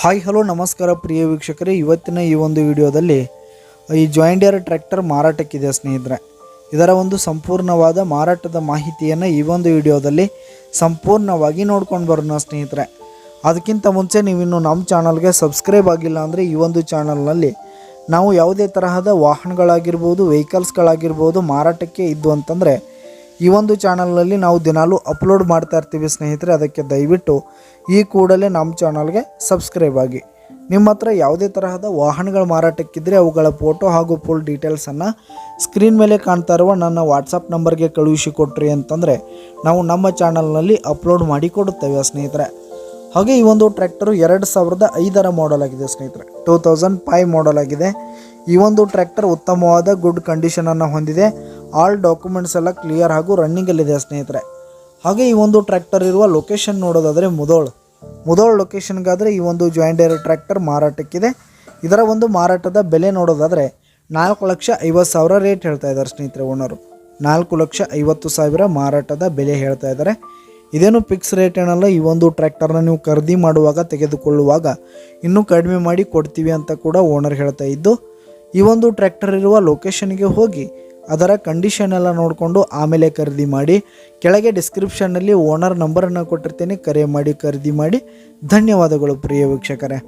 Hi hello ನಮಸ್ಕಾರ ಪ್ರಿಯ ವೀಕ್ಷಕರೇ, ಇವತ್ತಿನ ಈ ಒಂದು ವಿಡಿಯೋದಲ್ಲಿ ಈ ಜಾಯಿಂಟ್ ಡೀರೆ ಟ್ರ್ಯಾಕ್ಟರ್ ಮಾರಾಟಕ್ಕಿದೆ ಸ್ನೇಹಿತರೆ. ಇದರ ಒಂದು ಸಂಪೂರ್ಣವಾದ ಮಾರಾಟದ ಮಾಹಿತಿಯನ್ನು ಈ ಒಂದು ವಿಡಿಯೋದಲ್ಲಿ ಸಂಪೂರ್ಣವಾಗಿ ನೋಡ್ಕೊಂಡು ಬರೋಣ ಸ್ನೇಹಿತರೆ. ಅದಕ್ಕಿಂತ ಮುಂಚೆ ನೀವಿನ್ನು ನಮ್ಮ ಚಾನಲ್ಗೆ ಸಬ್ಸ್ಕ್ರೈಬ್ ಆಗಿಲ್ಲ ಅಂದರೆ ಈ ಒಂದು ಚಾನಲ್ನಲ್ಲಿ ನಾವು ಯಾವುದೇ ತರಹದ ವಾಹನಗಳಾಗಿರ್ಬೋದು, ವೆಹಿಕಲ್ಸ್ಗಳಾಗಿರ್ಬೋದು ಮಾರಾಟಕ್ಕೆ ಇದ್ದು ಅಂತಂದರೆ ಈ ಒಂದು ಚಾನಲ್ನಲ್ಲಿ ನಾವು ದಿನಾಲೂ ಅಪ್ಲೋಡ್ ಮಾಡ್ತಾ ಇರ್ತೀವಿ ಸ್ನೇಹಿತರೆ. ಅದಕ್ಕೆ ದಯವಿಟ್ಟು ಈ ಕೂಡಲೇ ನಮ್ಮ ಚಾನಲ್ಗೆ ಸಬ್ಸ್ಕ್ರೈಬ್ ಆಗಿ. ನಿಮ್ಮ ಹತ್ರ ಯಾವುದೇ ತರಹದ ವಾಹನಗಳ ಮಾರಾಟಕ್ಕಿದ್ದರೆ ಅವುಗಳ ಫೋಟೋ ಹಾಗೂ ಫುಲ್ ಡೀಟೇಲ್ಸನ್ನು ಸ್ಕ್ರೀನ್ ಮೇಲೆ ಕಾಣ್ತಾ ಇರುವ ನನ್ನ ವಾಟ್ಸಪ್ ನಂಬರ್ಗೆ ಕಳುಹಿಸಿ ಕೊಟ್ರಿ ಅಂತಂದರೆ ನಾವು ನಮ್ಮ ಚಾನಲ್ನಲ್ಲಿ ಅಪ್ಲೋಡ್ ಮಾಡಿ ಕೊಡುತ್ತೇವೆ ಸ್ನೇಹಿತರೆ. ಹಾಗೆ ಈ ಒಂದು ಟ್ರ್ಯಾಕ್ಟರು 2005 ಮಾಡೆಲ್ ಆಗಿದೆ ಸ್ನೇಹಿತರೆ. 2005 ಮಾಡೆಲ್ ಆಗಿದೆ. ಈ ಒಂದು ಟ್ರ್ಯಾಕ್ಟರ್ ಉತ್ತಮವಾದ ಗುಡ್ ಕಂಡೀಷನನ್ನು ಹೊಂದಿದೆ. ಆಲ್ ಡಾಕ್ಯುಮೆಂಟ್ಸ್ ಎಲ್ಲ ಕ್ಲಿಯರ್ ಹಾಗೂ ರನ್ನಿಂಗಲ್ಲಿದೆ ಸ್ನೇಹಿತರೆ. ಹಾಗೆ ಈ ಒಂದು ಟ್ರ್ಯಾಕ್ಟರ್ ಇರುವ ಲೊಕೇಶನ್ ನೋಡೋದಾದರೆ ಮುದೋಳ್ ಲೊಕೇಶನ್ಗಾದರೆ ಈ ಒಂದು ಜಾಯಿಂಟ್ ಡೀರೆ ಟ್ರ್ಯಾಕ್ಟರ್ ಮಾರಾಟಕ್ಕಿದೆ. ಇದರ ಒಂದು ಮಾರಾಟದ ಬೆಲೆ ನೋಡೋದಾದರೆ 4,50,000 ರೇಟ್ ಹೇಳ್ತಾ ಇದ್ದಾರೆ ಸ್ನೇಹಿತರೆ. ಓನರು 4,50,000 ಮಾರಾಟದ ಬೆಲೆ ಹೇಳ್ತಾ ಇದ್ದಾರೆ. ಇದೇನು ಫಿಕ್ಸ್ ರೇಟ್ ಏನಲ್ಲ. ಈ ಒಂದು ಟ್ರ್ಯಾಕ್ಟರ್ನ ನೀವು ಖರೀದಿ ಮಾಡುವಾಗ, ತೆಗೆದುಕೊಳ್ಳುವಾಗ ಇನ್ನೂ ಕಡಿಮೆ ಮಾಡಿ ಕೊಡ್ತೀವಿ ಅಂತ ಕೂಡ ಓನರ್ ಹೇಳ್ತಾ ಇದ್ದು, ಈ ಒಂದು ಟ್ರ್ಯಾಕ್ಟರ್ ಇರುವ ಲೊಕೇಶನ್ಗೆ ಹೋಗಿ ಅದರ ಕಂಡೀಷನ್ ಎಲ್ಲ ನೋಡಿಕೊಂಡು ಆಮೇಲೆ ಖರೀದಿ ಮಾಡಿ. ಕೆಳಗೆ ಡಿಸ್ಕ್ರಿಪ್ಷನ್ನಲ್ಲಿ ಓನರ್ ನಂಬರನ್ನು ಕೊಟ್ಟಿರ್ತೀನಿ, ಕರೆ ಮಾಡಿ ಖರೀದಿ ಮಾಡಿ. ಧನ್ಯವಾದಗಳು ಪ್ರಿಯ ವೀಕ್ಷಕರೇ.